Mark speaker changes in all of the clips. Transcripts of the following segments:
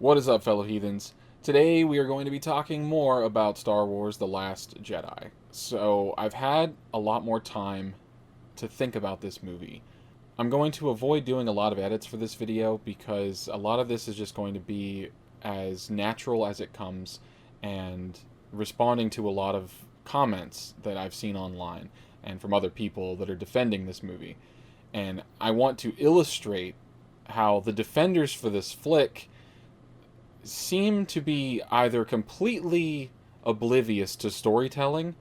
Speaker 1: What is up, fellow heathens? Today we are going to be talking more about Star Wars The Last Jedi. So, I've had a lot more time to think about this movie. I'm going to avoid doing a lot of edits for this video because a lot of this is just going to be as natural as it comes and responding to a lot of comments that I've seen online and from other people that are defending this movie. And I want to illustrate how the defenders for this flick seem to be either completely oblivious to storytelling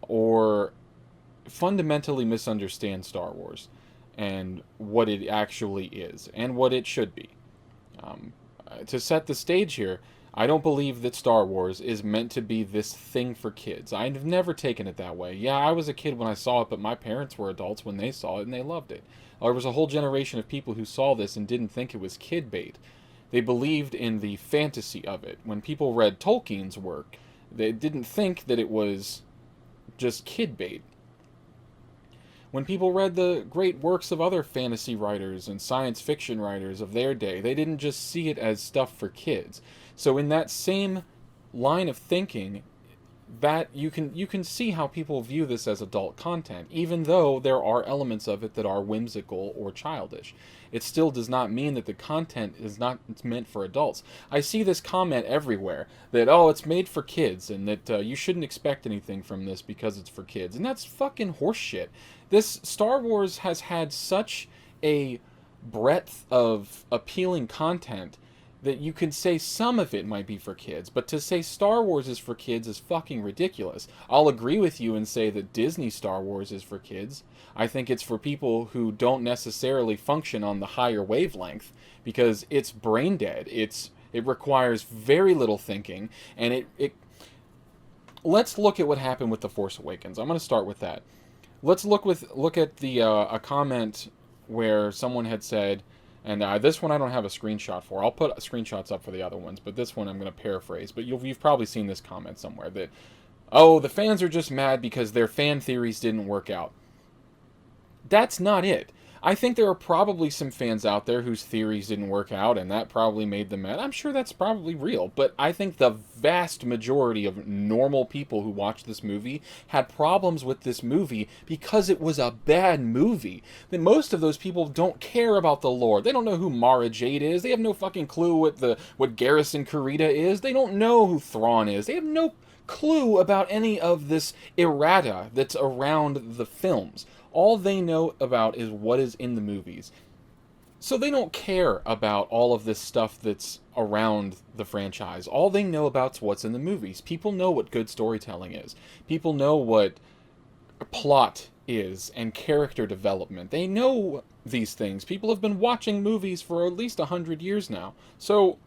Speaker 1: or fundamentally misunderstand Star Wars and what it actually is and what it should be. To set the stage here, I don't believe that Star Wars is meant to be this thing for kids. I've never taken it that way. Yeah, I was a kid when I saw it, but my parents were adults when they saw it and they loved it. There was a whole generation of people who saw this and didn't think it was kid bait. They believed in the fantasy of it. When people read Tolkien's work, they didn't think that it was just kid bait. When people read the great works of other fantasy writers and science fiction writers of their day, they didn't just see it as stuff for kids. So in that same line of thinking, that you can see how people view this as adult content, even though there are elements of it that are whimsical or childish. It still does not mean that the content is not meant for adults. I see this comment everywhere that, oh, it's made for kids and that you shouldn't expect anything from this because it's for kids. And that's fucking horseshit. This Star Wars has had such a breadth of appealing content that you can say some of it might be for kids, but to say Star Wars is for kids is fucking ridiculous. I'll agree with you and say that Disney Star Wars is for kids. I think it's for people who don't necessarily function on the higher wavelength because it's brain dead. It requires very little thinking, and it let's look at what happened with The Force Awakens. I'm going to start with that. Let's look at the a comment where someone had said, and this one I don't have a screenshot for. I'll put screenshots up for the other ones, but this one I'm going to paraphrase. But you've probably seen this comment somewhere that, oh, the fans are just mad because their fan theories didn't work out. That's not it. I think there are probably some fans out there whose theories didn't work out, and that probably made them mad. I'm sure that's probably real, but I think the vast majority of normal people who watched this movie had problems with this movie because it was a bad movie. Then most of those people don't care about the lore. They don't know who Mara Jade is. They have no fucking clue what Garrison Kurita is. They don't know who Thrawn is. They have no clue about any of this errata that's around the films. All they know about is what is in the movies. So they don't care about all of this stuff that's around the franchise. All they know about is what's in the movies. People know what good storytelling is. People know what plot is and character development. They know these things. People have been watching movies for at least 100 years now. So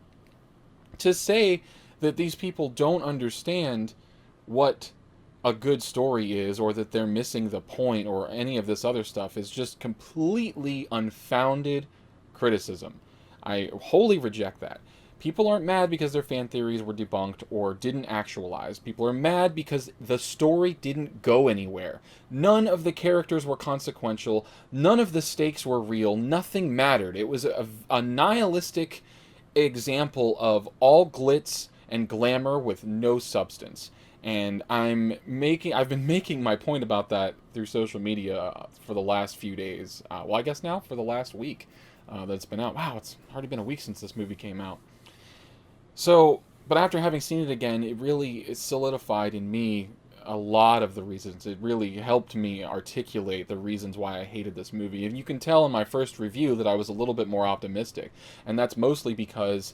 Speaker 1: to say that these people don't understand what a good story is, or that they're missing the point, or any of this other stuff, is just completely unfounded criticism. I wholly reject that. People aren't mad because their fan theories were debunked or didn't actualize. People are mad because the story didn't go anywhere. None of the characters were consequential. None of the stakes were real. Nothing mattered. It was a nihilistic example of all glitz and glamour with no substance. And I've been making my point about that through social media for the last few days. Well, I guess now for the last week that it's been out. Wow, it's already been a week since this movie came out. So, but after having seen it again, it solidified in me a lot of the reasons. It really helped me articulate the reasons why I hated this movie. And you can tell in my first review that I was a little bit more optimistic. And that's mostly because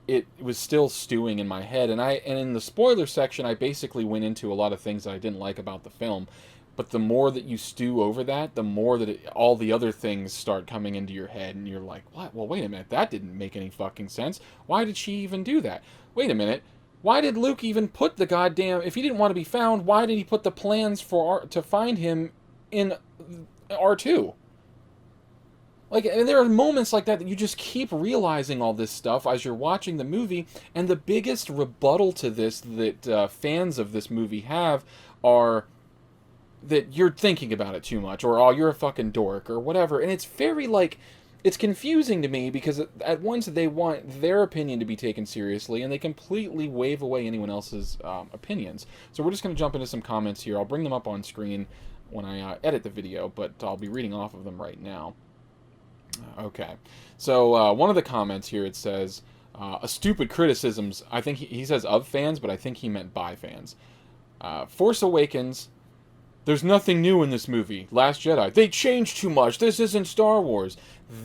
Speaker 1: it was still stewing in my head, and in the spoiler section I basically went into a lot of things that I didn't like about the film. But the more that you stew over that, the more that all the other things start coming into your head, and you're like, what? Well, wait a minute, that didn't make any fucking sense. Why did she even do that? Wait a minute, why did Luke even put the goddamn, if he didn't want to be found, why did he put the plans to find him in R2? Like, and there are moments like that you just keep realizing all this stuff as you're watching the movie, and the biggest rebuttal to this that fans of this movie have are that you're thinking about it too much, or, oh, you're a fucking dork, or whatever, and it's very, like, it's confusing to me because at once they want their opinion to be taken seriously, and they completely wave away anyone else's opinions. So we're just going to jump into some comments here. I'll bring them up on screen when I edit the video, but I'll be reading off of them right now. Okay, so one of the comments here, it says, a stupid criticisms, I think he says of fans, but I think he meant by fans. Force Awakens, there's nothing new in this movie. Last Jedi, they changed too much. This isn't Star Wars.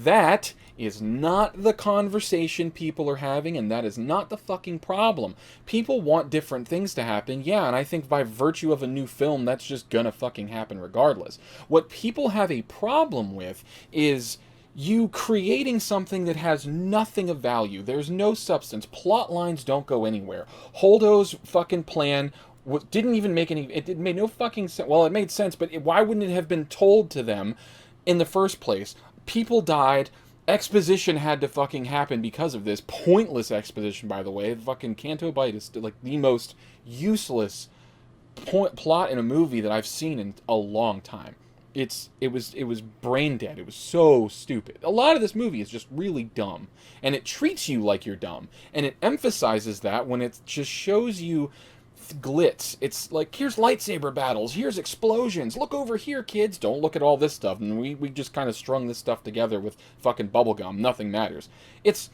Speaker 1: That is not the conversation people are having, and that is not the fucking problem. People want different things to happen, yeah, and I think by virtue of a new film, that's just gonna fucking happen regardless. What people have a problem with is you creating something that has nothing of value. There's no substance. Plot lines don't go anywhere. Holdo's fucking plan didn't even make any... It made no fucking sense. Well, it made sense, but why wouldn't it have been told to them in the first place? People died. Exposition had to fucking happen because of this. Pointless exposition, by the way. Fucking Canto Bight is like the most useless plot in a movie that I've seen in a long time. It was brain dead. It was so stupid. A lot of this movie is just really dumb, and it treats you like you're dumb, and it emphasizes that when it just shows you glitz. It's like, here's lightsaber battles, here's explosions, look over here, kids. Don't look at all this stuff. And we just kind of strung this stuff together with fucking bubblegum. Nothing matters. It's...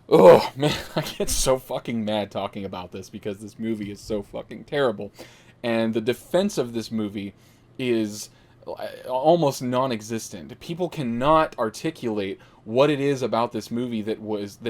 Speaker 1: Oh, man, I get so fucking mad talking about this because this movie is so fucking terrible. And the defense of this movie is almost non-existent. People cannot articulate what it is about this movie that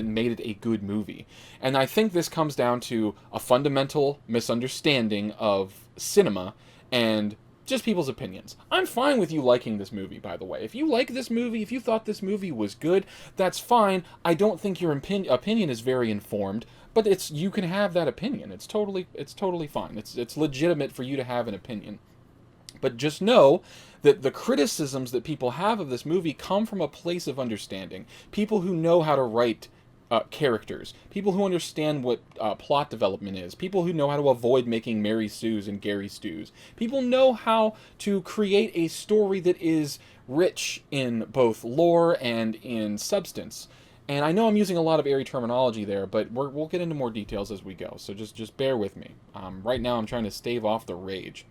Speaker 1: made it a good movie. And I think this comes down to a fundamental misunderstanding of cinema and just people's opinions. I'm fine with you liking this movie, by the way. If you like this movie, if you thought this movie was good, that's fine. I don't think your opinion is very informed, but you can have that opinion. It's totally fine. It's legitimate for you to have an opinion. But just know that the criticisms that people have of this movie come from a place of understanding. People who know how to write characters. People who understand what plot development is. People who know how to avoid making Mary Sues and Gary Stews. People know how to create a story that is rich in both lore and in substance. And I know I'm using a lot of airy terminology there, but we'll get into more details as we go. So just bear with me. Right now I'm trying to stave off the rage.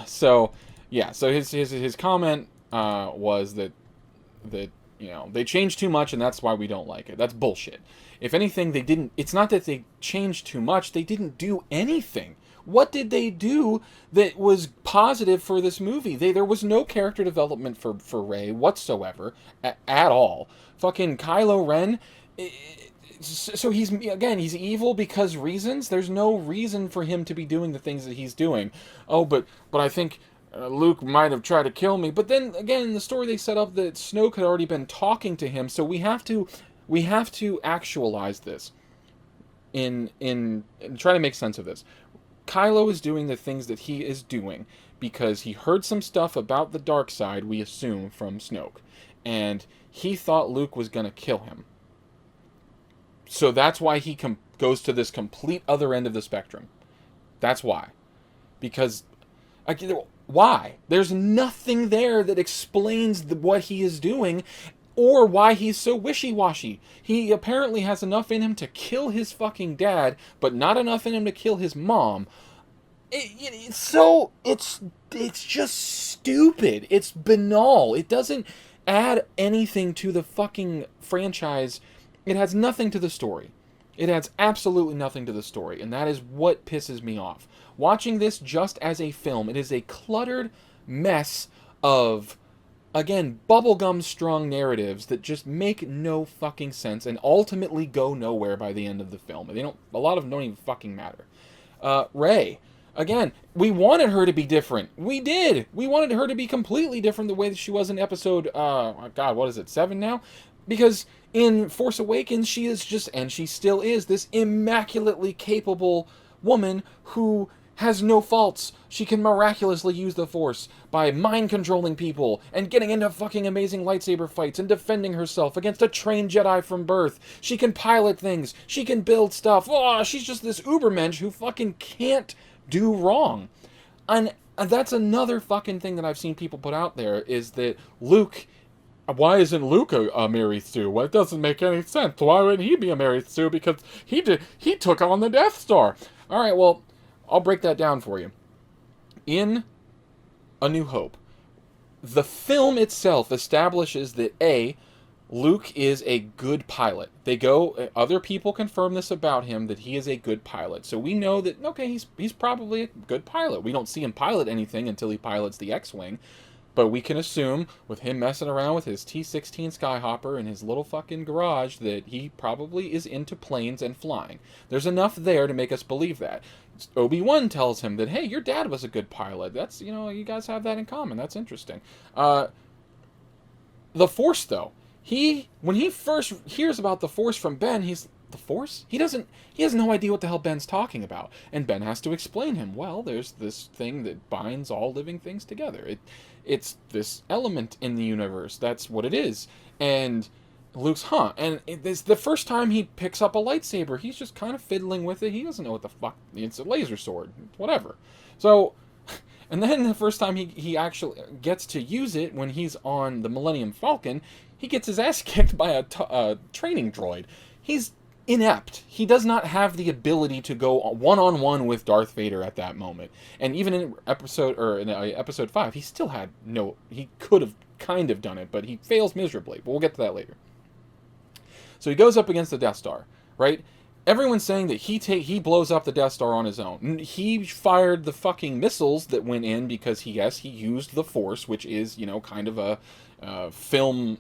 Speaker 1: So his comment was that you know, they changed too much and that's why we don't like it. That's bullshit. If anything, it's not that they changed too much, they didn't do anything. What did they do that was positive for this movie? There was no character development for Rey whatsoever at all. Fucking Kylo Ren, so he's evil because reasons? There's no reason for him to be doing the things that he's doing. Oh, but I think Luke might have tried to kill me. But then again, in the story they set up that Snoke had already been talking to him, so we have to actualize this in try to make sense of this. Kylo is doing the things that he is doing because he heard some stuff about the dark side, we assume, from Snoke, and he thought Luke was going to kill him. So that's why he goes to this complete other end of the spectrum. That's why. Because, why? There's nothing there that explains what he is doing or why he's so wishy-washy. He apparently has enough in him to kill his fucking dad, but not enough in him to kill his mom. It's just stupid. It's banal. It doesn't add anything to the fucking franchise. It adds nothing to the story. It adds absolutely nothing to the story, and that is what pisses me off. Watching this just as a film, it is a cluttered mess of, again, bubblegum-strung narratives that just make no fucking sense and ultimately go nowhere by the end of the film. A lot of them don't even fucking matter. Rey. Again, we wanted her to be different. We did. We wanted her to be completely different the way that she was in episode, God, what is it, 7 now? Because in Force Awakens, she is just, and she still is, this immaculately capable woman who has no faults. She can miraculously use the Force by mind-controlling people and getting into fucking amazing lightsaber fights and defending herself against a trained Jedi from birth. She can pilot things. She can build stuff. Oh, she's just this ubermensch who fucking can't do wrong. And that's another fucking thing that I've seen people put out there, is that Luke why isn't Luke a Mary Sue? Well, it doesn't make any sense. Why wouldn't he be a Mary Sue? Because he took on the Death Star. All right, well, I'll break that down for you. In A New Hope, the film itself establishes that Luke is a good pilot. Other people confirm this about him, that he is a good pilot. So we know that, okay, he's probably a good pilot. We don't see him pilot anything until he pilots the X-Wing. But we can assume, with him messing around with his T-16 Skyhopper in his little fucking garage, that he probably is into planes and flying. There's enough there to make us believe that. Obi-Wan tells him that, hey, your dad was a good pilot. That's, you guys have that in common. That's interesting. The Force, though. When he first hears about the Force from Ben, the Force? He has no idea what the hell Ben's talking about. And Ben has to explain him, well, there's this thing that binds all living things together. It's this element in the universe. That's what it is. And Luke's, and it's the first time he picks up a lightsaber, he's just kind of fiddling with it. He doesn't know what the fuck, it's a laser sword, whatever. So, and then the first time he actually gets to use it, when he's on the Millennium Falcon, he gets his ass kicked by a training droid. He's inept. He does not have the ability to go one-on-one with Darth Vader at that moment. And even in episode 5, he still had he could have kind of done it, but he fails miserably. But we'll get to that later. So he goes up against the Death Star, right? Everyone's saying that he blows up the Death Star on his own. He fired the fucking missiles that went in because he used the Force, which is, kind of a film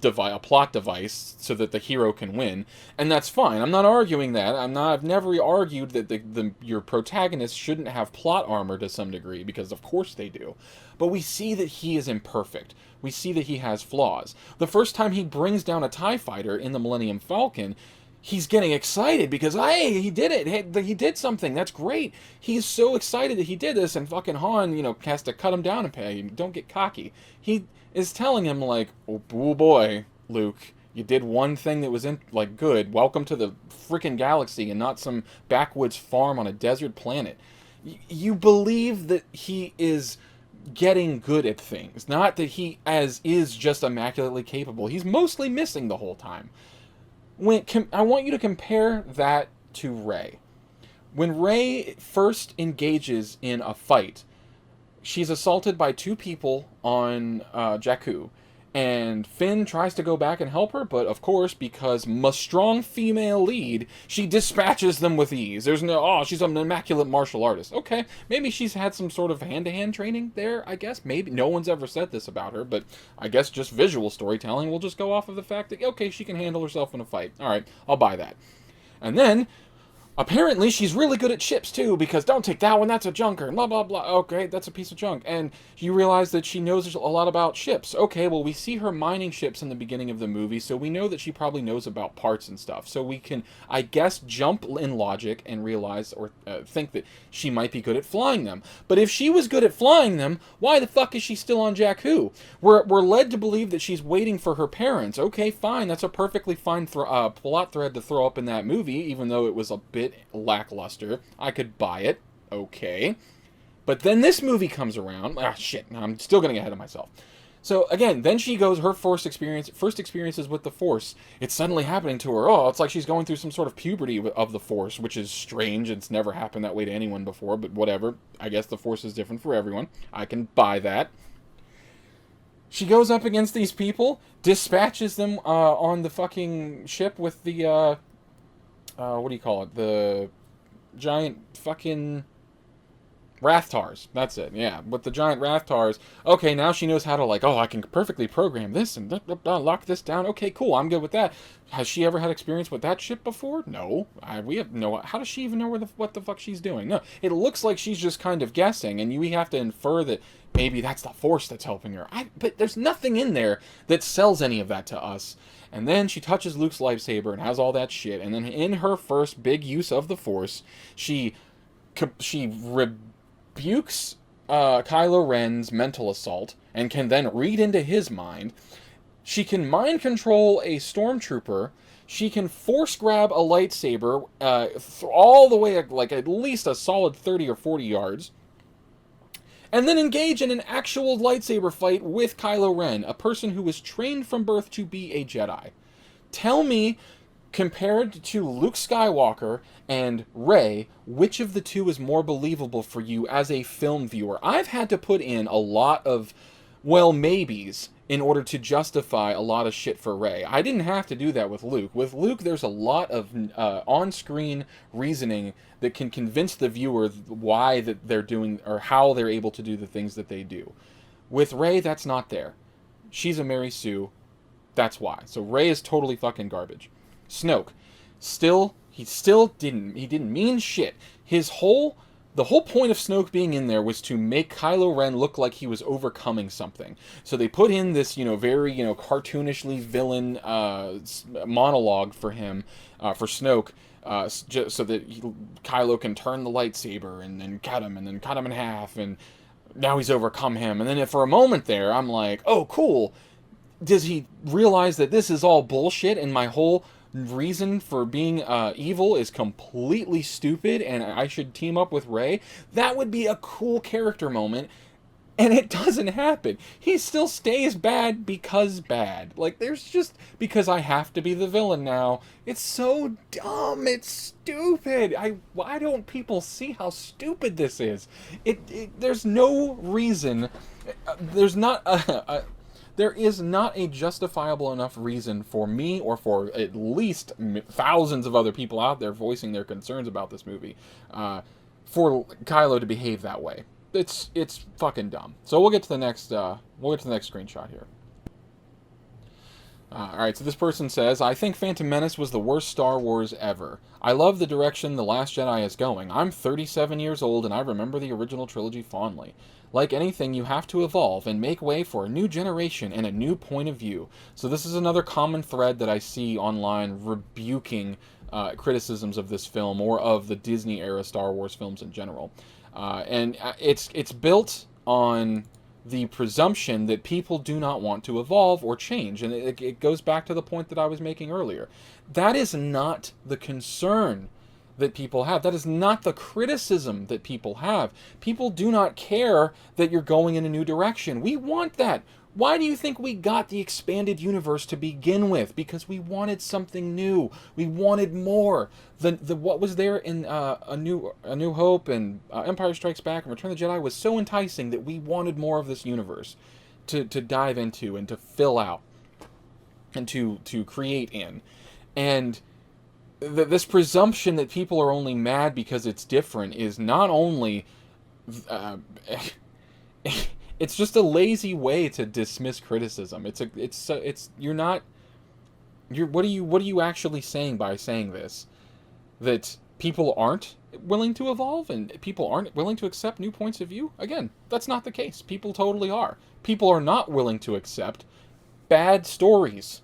Speaker 1: a plot device so that the hero can win, and that's fine. I'm not arguing that. I've never argued that your protagonist shouldn't have plot armor to some degree, because of course they do. But we see that he is imperfect. We see that he has flaws. The first time he brings down a TIE fighter in the Millennium Falcon, he's getting excited because, hey, he did it. Hey, he did something. That's great. He's so excited that he did this, and fucking Han, has to cut him down and pay. Don't get cocky. He is telling him, like, oh boy, Luke, you did one thing that was good. Welcome to the freaking galaxy and not some backwoods farm on a desert planet. You believe that he is getting good at things, not that he is just immaculately capable. He's mostly missing the whole time. I want you to compare that to Rey. When Rey first engages in a fight, she's assaulted by two people on Jakku, and Finn tries to go back and help her, but of course, because strong female lead, she dispatches them with ease. There's she's an immaculate martial artist. Okay, maybe she's had some sort of hand-to-hand training there, I guess. Maybe. No one's ever said this about her, but I guess just visual storytelling will just go off of the fact that, okay, she can handle herself in a fight. Alright, I'll buy that. And then, apparently, she's really good at ships, too, because don't take that one, that's a junker, blah, blah, blah. Okay, that's a piece of junk. And you realize that she knows a lot about ships. Okay, well, we see her mining ships in the beginning of the movie, so we know that she probably knows about parts and stuff. So we can, I guess, jump in logic and realize or think that she might be good at flying them. But if she was good at flying them, why the fuck is she still on Jakku? We're led to believe that she's waiting for her parents. Okay, fine, that's a perfectly fine plot thread to throw up in that movie, even though it was a bit lackluster. I could buy it. Okay. But then this movie comes around. Shit. I'm still getting ahead of myself. So again, then she goes, her first experiences with the Force. It's suddenly happening to her. Oh, it's like she's going through some sort of puberty of the Force, which is strange. It's never happened that way to anyone before, but whatever. I guess the Force is different for everyone. I can buy that. She goes up against these people, dispatches them on the fucking ship with the what do you call it? The giant fucking Rathtars. That's it. Yeah, with the giant Rathtars. Okay, now she knows how to I can perfectly program this and lock this down. Okay, cool. I'm good with that. Has she ever had experience with that ship before? No. We have no. How does she even know what the fuck she's doing? No. It looks like she's just kind of guessing, and we have to infer that maybe that's the Force that's helping her. But there's nothing in there that sells any of that to us. And then she touches Luke's lightsaber and has all that shit. And then in her first big use of the Force, she rebukes Kylo Ren's mental assault and can then read into his mind. She can mind control a stormtrooper. She can force grab a lightsaber all the way at least a solid 30 or 40 yards. and then engage in an actual lightsaber fight with Kylo Ren, a person who was trained from birth to be a Jedi. Tell me, compared to Luke Skywalker and Rey, which of the two is more believable for you as a film viewer? I've had to put in a lot of, well, maybes in order to justify a lot of shit for Rey. I didn't have to do that with Luke. With Luke, there's a lot of on-screen reasoning that can convince the viewer why that they're doing, or how they're able to do the things that they do. With Rey, that's not there. She's a Mary Sue. That's why. So Rey is totally fucking garbage. Snoke, he didn't mean shit. The whole point of Snoke being in there was to make Kylo Ren look like he was overcoming something. So they put in this, very, cartoonishly villain monologue for him, for Snoke, so that Kylo can turn the lightsaber and then cut him in half, and now he's overcome him. And then for a moment there, I'm like, oh, cool. Does he realize that this is all bullshit and my whole reason for being evil is completely stupid and I should team up with Rey? That would be a cool character moment, and it doesn't happen. He still stays bad because bad. Like, there's just, because I have to be the villain now. It's so dumb. It's stupid. Why don't people see how stupid this is? There's no reason. There is not a justifiable enough reason for me, or for at least thousands of other people out there voicing their concerns about this movie, for Kylo to behave that way. It's fucking dumb. So we'll get to the next screenshot here. Alright, so this person says, I think Phantom Menace was the worst Star Wars ever. I love the direction The Last Jedi is going. I'm 37 years old and I remember the original trilogy fondly. Like anything, you have to evolve and make way for a new generation and a new point of view. So this is another common thread that I see online rebuking criticisms of this film, or of the Disney-era Star Wars films in general. And it's built on the presumption that people do not want to evolve or change. And it goes back to the point that I was making earlier. That is not the concern that people have. That is not the criticism that people have. People do not care that you're going in a new direction. We want that. Why do you think we got the expanded universe to begin with? Because we wanted something new. We wanted more. The what was there in a New Hope and Empire Strikes Back and Return of the Jedi was so enticing that we wanted more of this universe to dive into and to fill out and to create in. And this presumption that people are only mad because it's different is not only it's just a lazy way to dismiss criticism. What are you actually saying by saying this? That people aren't willing to evolve and people aren't willing to accept new points of view? Again, that's not the case. People totally are. People are not willing to accept bad stories.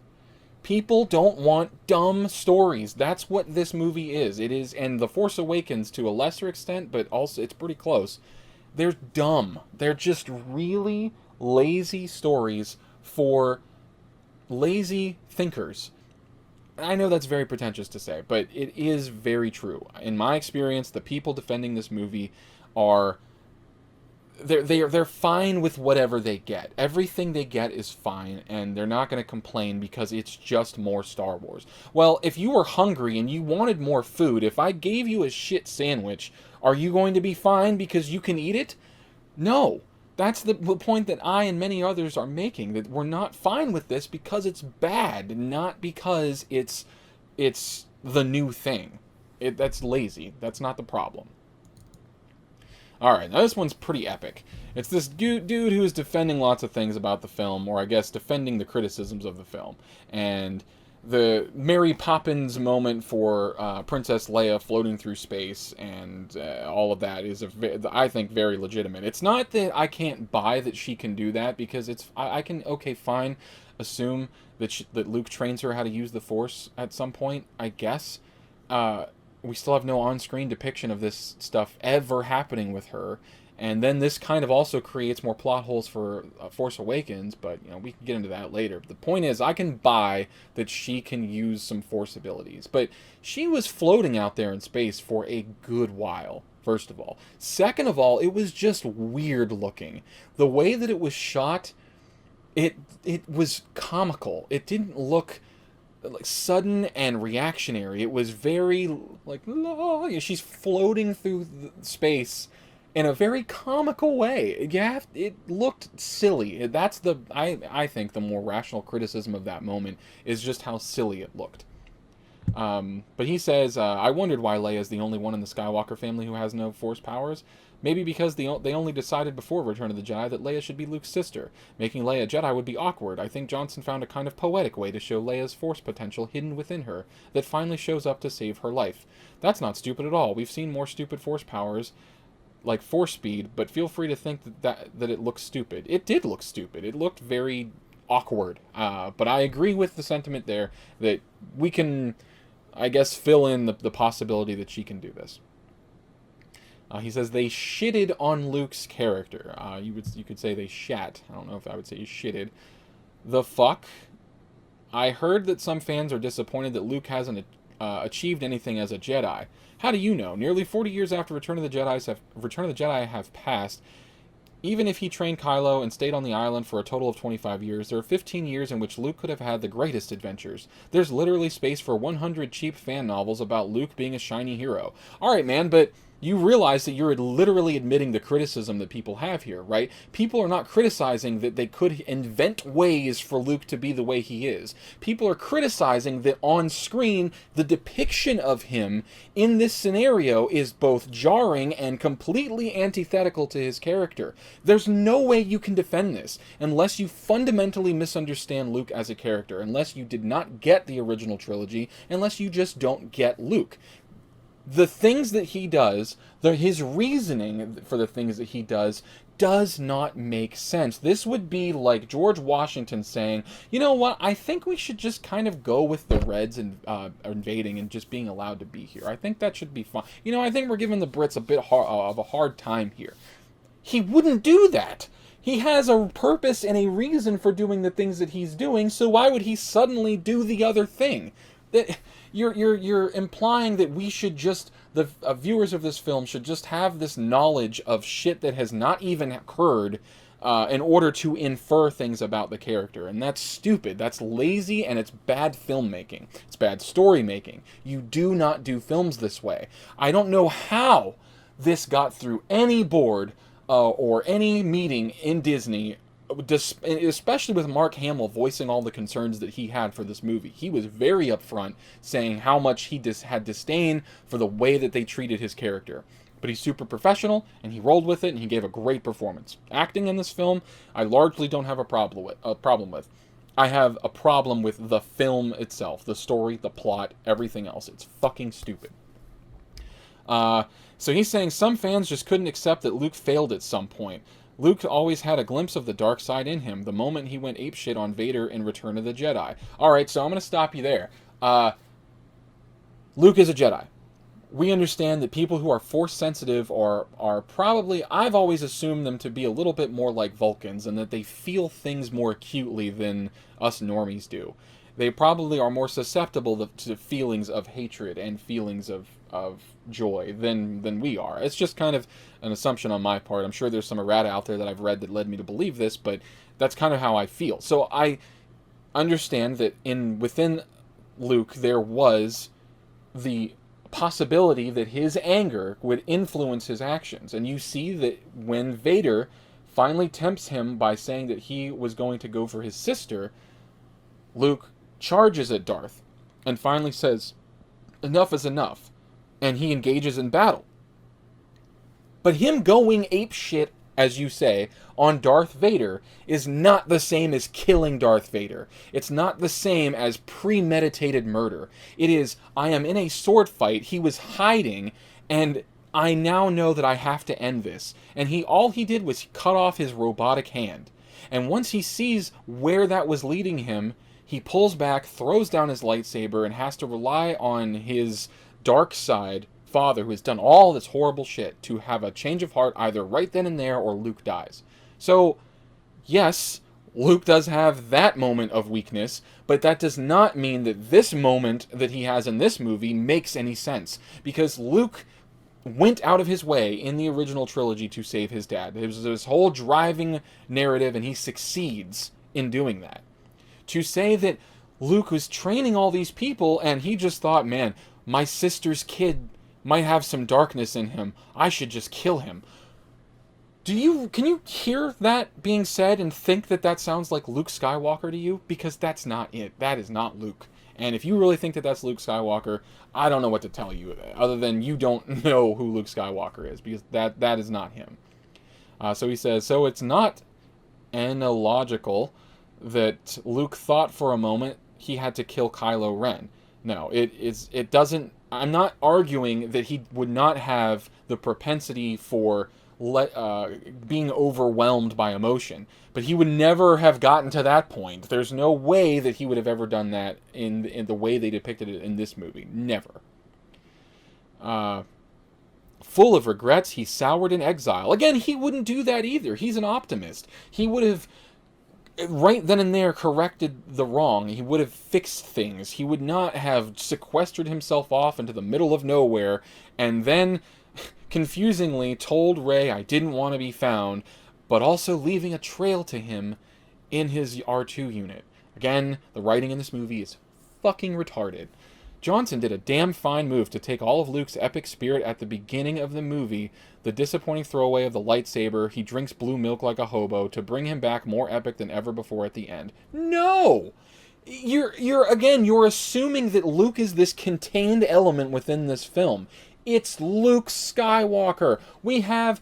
Speaker 1: People don't want dumb stories. That's what this movie is. It is, and The Force Awakens to a lesser extent, but also it's pretty close. They're dumb. They're just really lazy stories for lazy thinkers. I know that's very pretentious to say, but it is very true. In my experience, the people defending this movie are they're fine with whatever they get. Everything they get is fine, and they're not going to complain because it's just more Star Wars. Well, if you were hungry and you wanted more food, if I gave you a shit sandwich, are you going to be fine because you can eat it? No. That's the point that I and many others are making, that we're not fine with this because it's bad, not because it's the new thing. That's lazy. That's not the problem. Alright, now this one's pretty epic. It's this dude who is defending lots of things about the film, or I guess defending the criticisms of the film. And the Mary Poppins moment for Princess Leia floating through space and all of that is, I think, very legitimate. It's not that I can't buy that she can do that, because I can, okay, fine, assume that Luke trains her how to use the Force at some point, I guess. We still have no on-screen depiction of this stuff ever happening with her. And then this kind of also creates more plot holes for Force Awakens, but we can get into that later. But the point is, I can buy that she can use some Force abilities. But she was floating out there in space for a good while. first of all. Second of all, it was just weird looking. The way that it was shot, it was comical. It didn't look like sudden and reactionary. It was very like, she's floating through space in a very comical way. Yeah, it looked silly. That's I think the more rational criticism of that moment is just how silly it looked. But he says, I wondered why Leia is the only one in the Skywalker family who has no Force powers. Maybe because they only decided before Return of the Jedi that Leia should be Luke's sister. Making Leia a Jedi would be awkward. I think Johnson found a kind of poetic way to show Leia's Force potential hidden within her that finally shows up to save her life. That's not stupid at all. We've seen more stupid Force powers, like Force speed, but feel free to think that it looks stupid. It did look stupid. It looked very awkward. But I agree with the sentiment there that we can, I guess, fill in the possibility that she can do this. He says they shitted on Luke's character. You could say they shat. I don't know if I would say shitted. The fuck? I heard that some fans are disappointed that Luke hasn't achieved anything as a Jedi. How do you know? Nearly 40 years after Return of the Jedi have passed, even if he trained Kylo and stayed on the island for a total of 25 years, there are 15 years in which Luke could have had the greatest adventures. There's literally space for 100 cheap fan novels about Luke being a shiny hero. Alright, man, but you realize that you're literally admitting the criticism that people have here, right? People are not criticizing that they could invent ways for Luke to be the way he is. People are criticizing that on screen, the depiction of him in this scenario is both jarring and completely antithetical to his character. There's no way you can defend this unless you fundamentally misunderstand Luke as a character, unless you did not get the original trilogy, unless you just don't get Luke. The things that he does, his reasoning for the things that he does not make sense. This would be like George Washington saying, you know what, I think we should just kind of go with the Reds and invading and just being allowed to be here. I think that should be fine. You know, I think we're giving the Brits a bit of a hard time here. He wouldn't do that. He has a purpose and a reason for doing the things that he's doing, so why would he suddenly do the other thing? That you're implying that we should just, the viewers of this film should just have this knowledge of shit that has not even occurred in order to infer things about the character. And that's stupid. That's lazy, and it's bad filmmaking. It's bad story making. You do not do films this way. I don't know how this got through any board or any meeting in Disney, especially with Mark Hamill voicing all the concerns that he had for this movie. He was very upfront, saying how much he had disdain for the way that they treated his character. But he's super professional, and he rolled with it, and he gave a great performance. Acting in this film, I largely don't have a problem with. I have a problem with the film itself, the story, the plot, everything else. It's fucking stupid. So he's saying some fans just couldn't accept that Luke failed at some point. Luke always had a glimpse of the dark side in him, the moment he went apeshit on Vader in Return of the Jedi. Alright, so I'm going to stop you there. Luke is a Jedi. We understand that people who are Force sensitive are probably, I've always assumed them to be a little bit more like Vulcans, and that they feel things more acutely than us normies do. They probably are more susceptible to feelings of hatred and feelings of joy than we are. It's just kind of an assumption on my part. I'm sure there's some errata out there that I've read that led me to believe this, but that's kind of how I feel. So I understand that within Luke there was the possibility that his anger would influence his actions. And you see that when Vader finally tempts him by saying that he was going to go for his sister, Luke charges at Darth and finally says, enough is enough, and he engages in battle. But him going apeshit, as you say, on Darth Vader is not the same as killing Darth Vader. It's not the same as premeditated murder. It is, I am in a sword fight, he was hiding, and I now know that I have to end this. And all he did was cut off his robotic hand. And once he sees where that was leading him, he pulls back, throws down his lightsaber, and has to rely on his dark side father, who has done all this horrible shit, to have a change of heart either right then and there or Luke dies. So, yes, Luke does have that moment of weakness, but that does not mean that this moment that he has in this movie makes any sense. Because Luke went out of his way in the original trilogy to save his dad. It was this whole driving narrative, and he succeeds in doing that. To say that Luke was training all these people and he just thought, man, my sister's kid might have some darkness in him, I should just kill him. Can you hear that being said and think that that sounds like Luke Skywalker to you? Because that's not it. That is not Luke. And if you really think that that's Luke Skywalker, I don't know what to tell you other than you don't know who Luke Skywalker is, because that is not him. So he says, so it's not analogical that Luke thought for a moment he had to kill Kylo Ren. No, it doesn't. I'm not arguing that he would not have the propensity for being overwhelmed by emotion, but he would never have gotten to that point. There's no way that he would have ever done that in the way they depicted it in this movie. Never. Full of regrets, he soured in exile. Again, he wouldn't do that either. He's an optimist. He would have right then and there corrected the wrong. He would have fixed things. He would not have sequestered himself off into the middle of nowhere and then confusingly told Rey I didn't want to be found, but also leaving a trail to him in his R2 unit. Again, the writing in this movie is fucking retarded. Johnson did a damn fine move to take all of Luke's epic spirit at the beginning of the movie, the disappointing throwaway of the lightsaber, he drinks blue milk like a hobo, to bring him back more epic than ever before at the end. No! You're assuming that Luke is this contained element within this film. It's Luke Skywalker. We have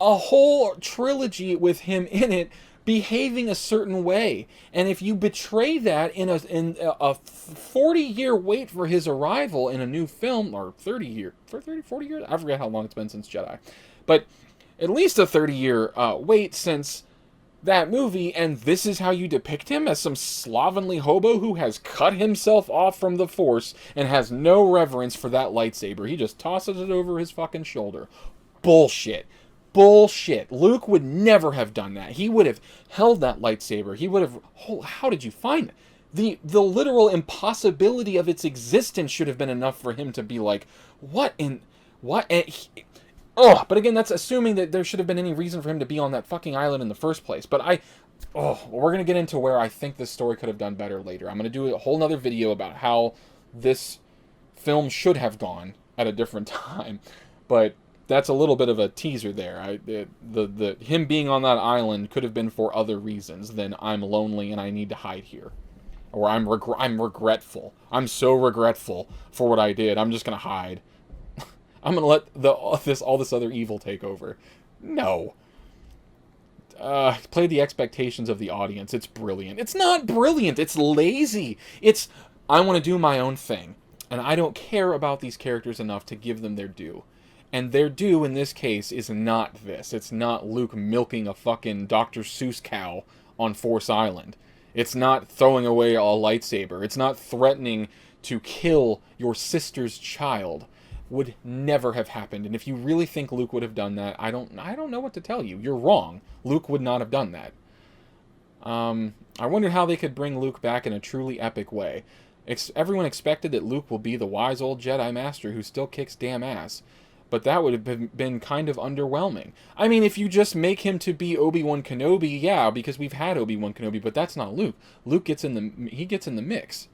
Speaker 1: a whole trilogy with him in it behaving a certain way, and if you betray that in a 40-year wait for his arrival in a new film, or 40 years, I forget how long it's been since Jedi, but at least a 30-year wait since that movie, and this is how you depict him, as some slovenly hobo who has cut himself off from the Force and has no reverence for that lightsaber. He just tosses it over his fucking shoulder. Bullshit. Bullshit. Luke would never have done that. He would have held that lightsaber. He would have... How did you find it? The literal impossibility of its existence should have been enough for him to be like, what in... What? But again, that's assuming that there should have been any reason for him to be on that fucking island in the first place. But we're going to get into where I think this story could have done better later. I'm going to do a whole nother video about how this film should have gone at a different time. But that's a little bit of a teaser there. Him being on that island could have been for other reasons than I'm lonely and I need to hide here. Or I'm regretful. I'm so regretful for what I did. I'm just going to hide. I'm going to let all this other evil take over. No. Play the expectations of the audience. It's brilliant. It's not brilliant. It's lazy. I want to do my own thing. And I don't care about these characters enough to give them their due. And their due in this case is not this. It's not Luke milking a fucking Dr. Seuss cow on Force Island. It's not throwing away a lightsaber. It's not threatening to kill your sister's child. Would never have happened. And if you really think Luke would have done that, I don't know what to tell you. You're wrong. Luke would not have done that. I wondered how they could bring Luke back in a truly epic way. Everyone expected that Luke will be the wise old Jedi Master who still kicks damn ass. But that would have been kind of underwhelming. I mean, if you just make him to be Obi-Wan Kenobi, yeah, because we've had Obi-Wan Kenobi, but that's not Luke. Luke gets in the mix.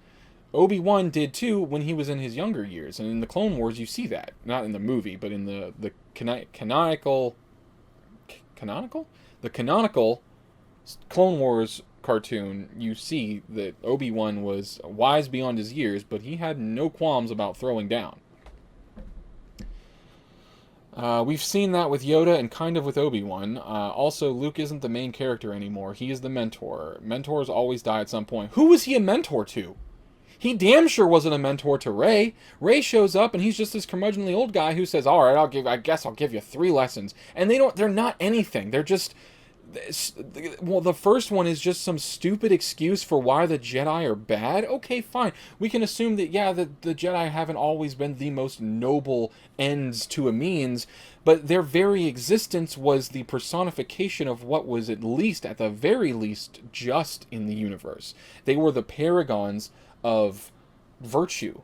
Speaker 1: Obi-Wan did too when he was in his younger years, and in the Clone Wars you see that. Not in the movie, but in the canonical Clone Wars cartoon, you see that Obi-Wan was wise beyond his years, but he had no qualms about throwing down. We've seen that with Yoda and kind of with Obi-Wan. Also, Luke isn't the main character anymore. He is the mentor. Mentors always die at some point. Who was he a mentor to? He damn sure wasn't a mentor to Rey. Rey shows up and he's just this curmudgeonly old guy who says, "All right, I guess I'll give you 3 lessons." And they're not anything. They're just... Well, the first one is just some stupid excuse for why the Jedi are bad. Okay, fine. We can assume that, yeah, the Jedi haven't always been the most noble ends to a means, but their very existence was the personification of what was at the very least, just in the universe. They were the paragons of virtue.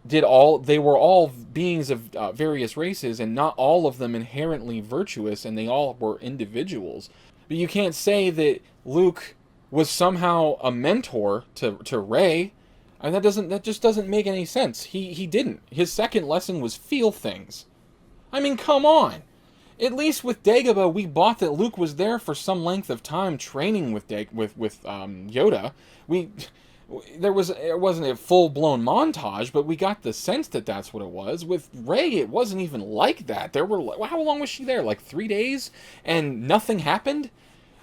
Speaker 1: they were all beings of various races, and not all of them inherently virtuous, and they all were individuals. But you can't say that Luke was somehow a mentor to Rey. And that just doesn't make any sense. He didn't. His second lesson was feel things. I mean, come on. At least with Dagobah, we bought that Luke was there for some length of time training with Yoda. It wasn't a full blown montage, but we got the sense that that's what it was. With Rey, it wasn't even like that. How long was she there? Like 3 days, and nothing happened.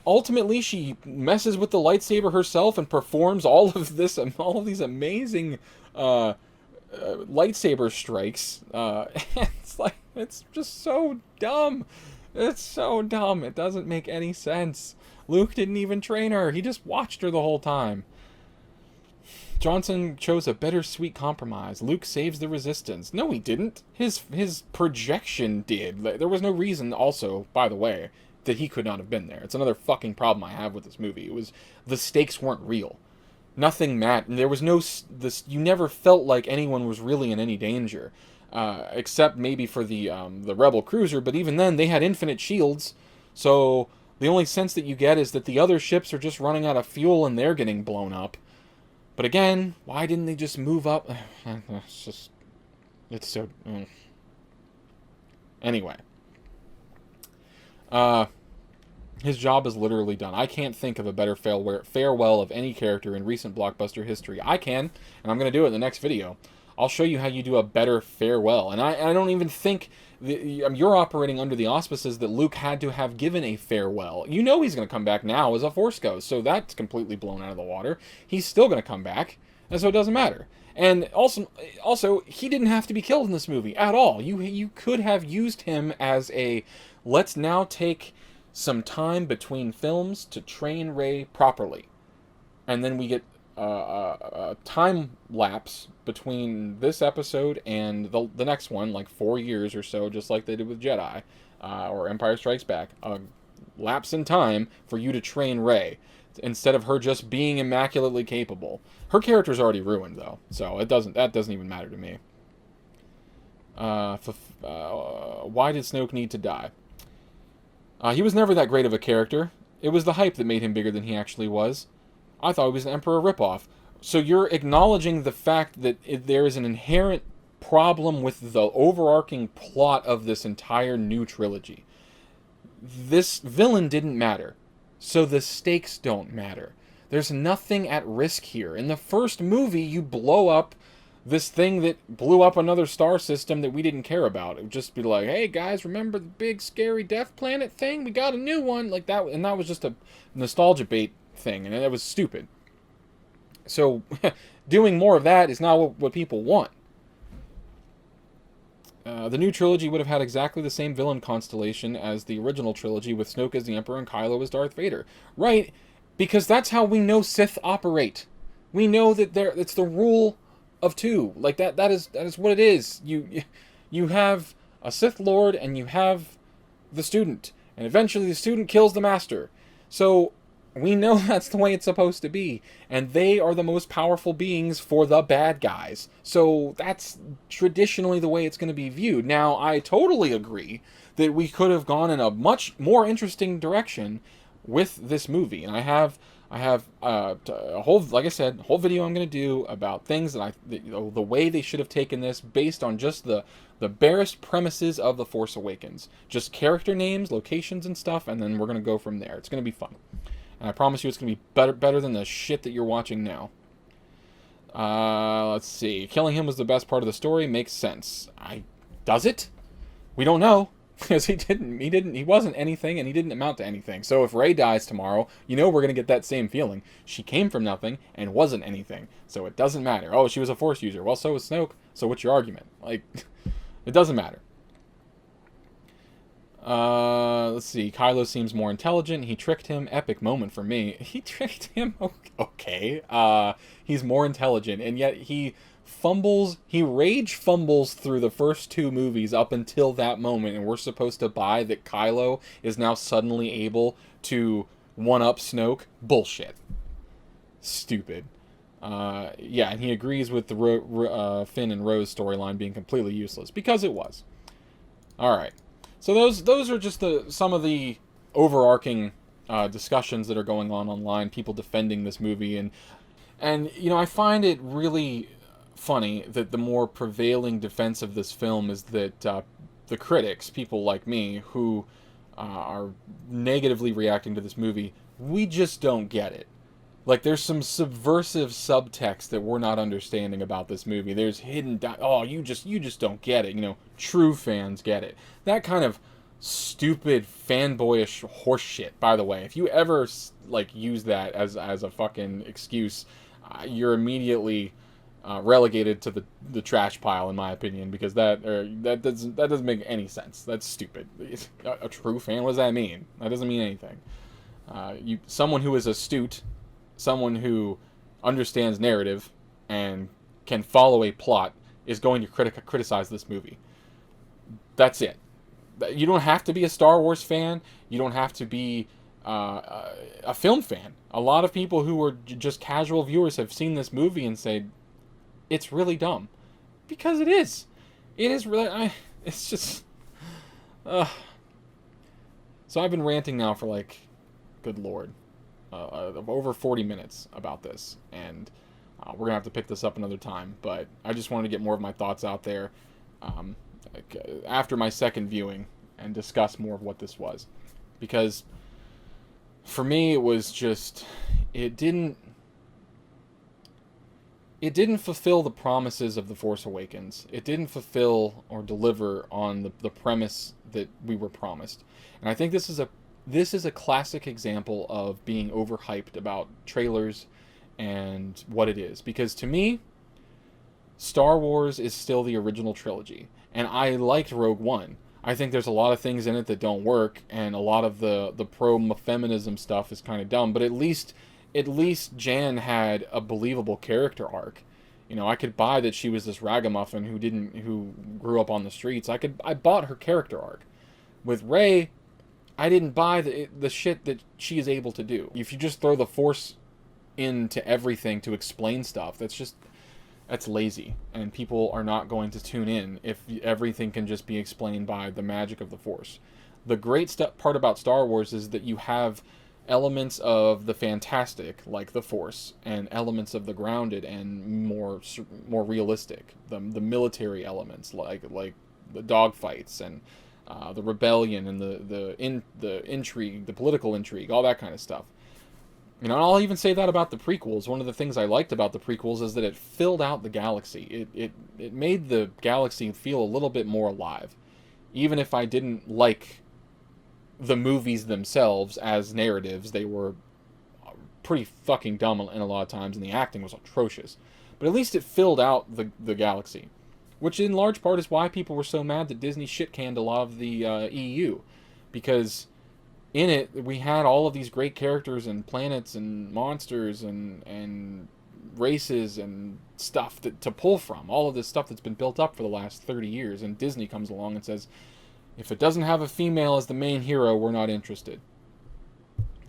Speaker 1: Ultimately, she messes with the lightsaber herself and performs all of these amazing lightsaber strikes. It's just so dumb. It's so dumb. It doesn't make any sense. Luke didn't even train her. He just watched her the whole time. Johnson chose a bittersweet compromise. Luke saves the Resistance. No, he didn't. His projection did. There was no reason, also, by the way, that he could not have been there. It's another fucking problem I have with this movie. It was the stakes weren't real. Nothing mattered. There was you never felt like anyone was really in any danger, except maybe for the Rebel cruiser. But even then, they had infinite shields, so the only sense that you get is that the other ships are just running out of fuel and they're getting blown up. But again, why didn't they just move up? It's so. Anyway. His job is literally done. I can't think of a better farewell of any character in recent blockbuster history. I can, and I'm going to do it in the next video. I'll show you how you do a better farewell. And I don't even think you're operating under the auspices that Luke had to have given a farewell. You know he's going to come back now as a Force Ghost, so that's completely blown out of the water. He's still going to come back, and so it doesn't matter. And also, he didn't have to be killed in this movie at all. You could have used him as a, let's now take some time between films to train Rey properly. And then we get a time lapse between this episode and the next one, like 4 years or so, just like they did with Jedi or Empire Strikes Back. A lapse in time for you to train Rey, instead of her just being immaculately capable. Her character's already ruined, though, so that doesn't even matter to me. Why did Snoke need to die? He was never that great of a character. It was the hype that made him bigger than he actually was. I thought he was an Emperor ripoff. So you're acknowledging the fact that there is an inherent problem with the overarching plot of this entire new trilogy. This villain didn't matter, so the stakes don't matter. There's nothing at risk here. In the first movie, you blow up this thing that blew up another star system that we didn't care about. It would just be like, hey guys, remember the big scary death planet thing? We got a new one. Like that, and that was just a nostalgia bait thing, and it was stupid. So doing more of that is not what people want. The new trilogy would have had exactly the same villain constellation as the original trilogy, with Snoke as the Emperor and Kylo as Darth Vader. Right, because that's how we know Sith operate. We know that it's the rule of two. Like that is what it is. You have a Sith Lord and you have the student, and eventually the student kills the master. So we know that's the way it's supposed to be, and they are the most powerful beings for the bad guys. So that's traditionally the way it's going to be viewed. Now, I totally agree that we could have gone in a much more interesting direction with this movie, and I have a whole, like I said, a whole video I'm going to do about things that the way they should have taken this, based on just the barest premises of The Force Awakens, just character names, locations, and stuff, and then we're going to go from there. It's going to be fun. And I promise you it's going to be better than the shit that you're watching now. Let's see. Killing him was the best part of the story. Makes sense. Does it? We don't know. Because he wasn't anything, and he didn't amount to anything. So if Rey dies tomorrow, you know we're going to get that same feeling. She came from nothing and wasn't anything. So it doesn't matter. Oh, she was a Force user. Well, so was Snoke. So what's your argument? Like, it doesn't matter. Let's see. Kylo seems more intelligent. He tricked him. Epic moment for me. He tricked him? Okay. He's more intelligent, and yet he rage fumbles through the first two movies up until that moment, and we're supposed to buy that Kylo is now suddenly able to one-up Snoke? Bullshit. Stupid. Yeah, and he agrees with the Finn and Rose storyline being completely useless because it was. All right, so those are just some of the overarching discussions that are going on online. People defending this movie, and I find it really funny that the more prevailing defense of this film is that the critics, people like me, who are negatively reacting to this movie, we just don't get it. Like, there's some subversive subtext that we're not understanding about this movie. There's hidden oh, you just don't get it. True fans get it. That kind of stupid fanboyish horseshit. By the way, if you ever use that as a fucking excuse, you're immediately relegated to the trash pile, in my opinion, because that doesn't make any sense. That's stupid. A true fan? What does that mean? That doesn't mean anything. Someone who is astute, someone who understands narrative and can follow a plot is going to criticize this movie. That's it. You don't have to be a Star Wars fan. You don't have to be a film fan. A lot of people who are just casual viewers have seen this movie and say, it's really dumb. Because it is. It is really... it's just... So I've been ranting now for good lord, over 40 minutes about this, and we're gonna have to pick this up another time. But I just wanted to get more of my thoughts out there after my second viewing and discuss more of what this was, because for me it was just it didn't fulfill the promises of The Force Awakens. It didn't fulfill or deliver on the premise that we were promised, and I think this is a classic example of being overhyped about trailers and what it is. Because to me, Star Wars is still the original trilogy. And I liked Rogue One. I think there's a lot of things in it that don't work, and a lot of the pro-feminism stuff is kind of dumb, but at least Jan had a believable character arc. I could buy that she was this ragamuffin who grew up on the streets. I bought her character arc. With Rey, I didn't buy the shit that she is able to do. If you just throw the Force into everything to explain stuff, that's lazy, and people are not going to tune in if everything can just be explained by the magic of the Force. The great part about Star Wars is that you have elements of the fantastic, like the Force, and elements of the grounded and more realistic, the military elements, like the dogfights and the rebellion and the intrigue, the political intrigue, all that kind of stuff. And I'll even say that about the prequels. One of the things I liked about the prequels is that it filled out the galaxy. It made the galaxy feel a little bit more alive. Even if I didn't like the movies themselves as narratives, they were pretty fucking dumb in a lot of times, and the acting was atrocious. But at least it filled out the galaxy, which in large part is why people were so mad that Disney shit-canned a lot of the EU, because in it we had all of these great characters and planets and monsters and races and stuff to pull from, all of this stuff that's been built up for the last 30 years, and Disney comes along and says, if it doesn't have a female as the main hero, we're not interested.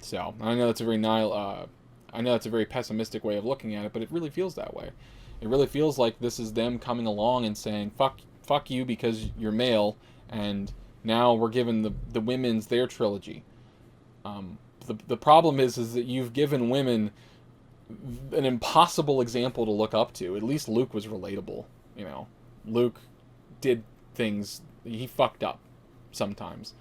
Speaker 1: So I know that's a very pessimistic way of looking at it, but it really feels that way. It really feels like this is them coming along and saying, fuck you because you're male, and now we're giving the women's their trilogy. The problem is that you've given women an impossible example to look up to. At least Luke was relatable. Luke did things, he fucked up sometimes.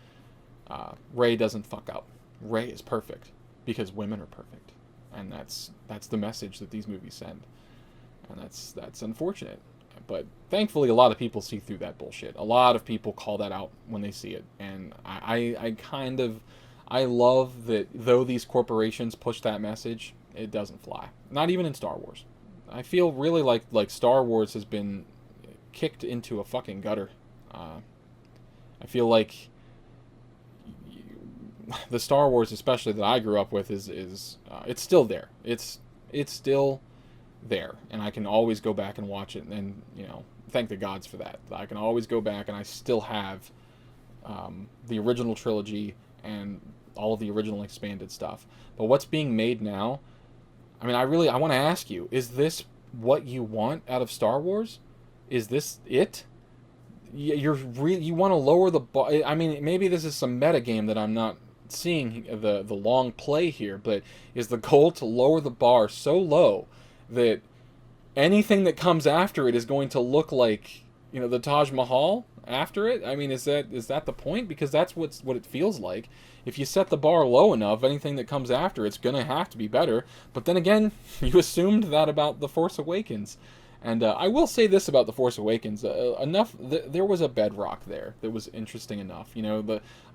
Speaker 1: Rey doesn't fuck up. Rey is perfect because women are perfect, and that's the message that these movies send. And that's unfortunate. But thankfully, a lot of people see through that bullshit. A lot of people call that out when they see it. And I love that though these corporations push that message, it doesn't fly. Not even in Star Wars. I feel really like Star Wars has been kicked into a fucking gutter. I feel like the Star Wars, especially that I grew up with, is it's still there. It's still there, and I can always go back and watch it, and thank the gods for that. I can always go back, and I still have the original trilogy and all of the original expanded stuff. But what's being made now, I mean, I want to ask you, is this what you want out of Star Wars? Is this it? You want to lower the bar. I mean, maybe this is some meta game that I'm not seeing the long play here, but is the goal to lower the bar so low that anything that comes after it is going to look like, the Taj Mahal after it? I mean, is that the point? Because that's what it feels like. If you set the bar low enough, anything that comes after it's going to have to be better. But then again, you assumed that about The Force Awakens. And I will say this about The Force Awakens: there was a bedrock there that was interesting enough.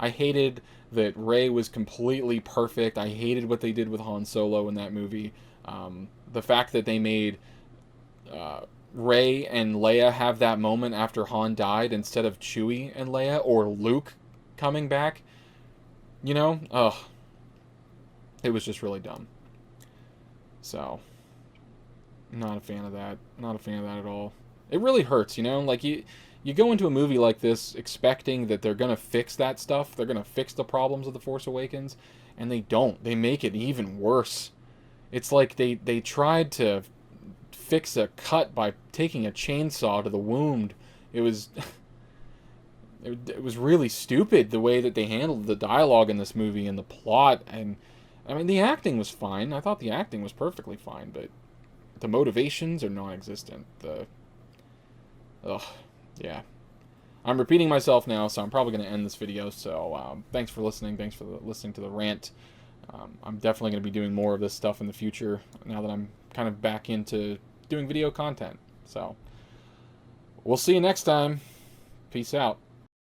Speaker 1: I hated that Rey was completely perfect. I hated what they did with Han Solo in that movie. The fact that they made Rey and Leia have that moment after Han died instead of Chewie and Leia or Luke coming back. Ugh, it was just really dumb. So. Not a fan of that. Not a fan of that at all. It really hurts, like you go into a movie like this expecting that they're going to fix that stuff. They're going to fix the problems of The Force Awakens, and they don't. They make it even worse. It's like they tried to fix a cut by taking a chainsaw to the wound. It was it was really stupid the way that they handled the dialogue in this movie and the plot. And I mean, the acting was fine. I thought the acting was perfectly fine, but the motivations are non-existent. Yeah. I'm repeating myself now, so I'm probably going to end this video. So thanks for listening. Thanks for listening to the rant. I'm definitely going to be doing more of this stuff in the future now that I'm kind of back into doing video content. So we'll see you next time. Peace out.